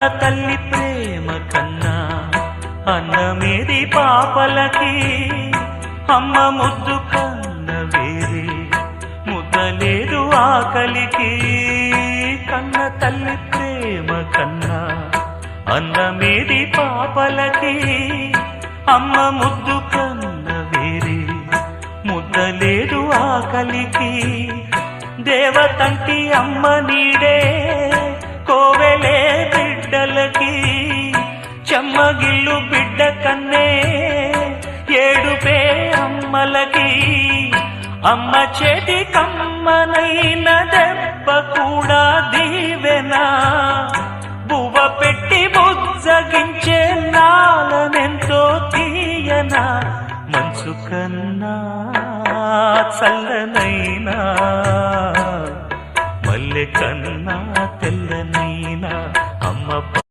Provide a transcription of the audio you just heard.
తల్లి ప్రేమ కన్నా అన్నమేది పాపలకి, అమ్మ ముద్దు కన్న వేరే ముద్దలేదు ఆకలికి. కన్న తల్లి ప్రేమ కన్నా అన్నమేది పాపలకి, అమ్మ ముద్దు కన్న వేరే ముద్దలేదు ఆకలికి. దేవతంటి అమ్మ నీడే కోవెలే బిడ్డలకి, చెమ్మగిల్లు బిడ్డ కన్నే ఏడుపే అమ్మలకి. అమ్మ చేతి కమ్మనైన దెబ్బ కూడా దీవెనా, బువ్వ పెట్టి బుజ్జగించే నాలనెంతో తీయనా. మనసు కన్నా చల్లనైనా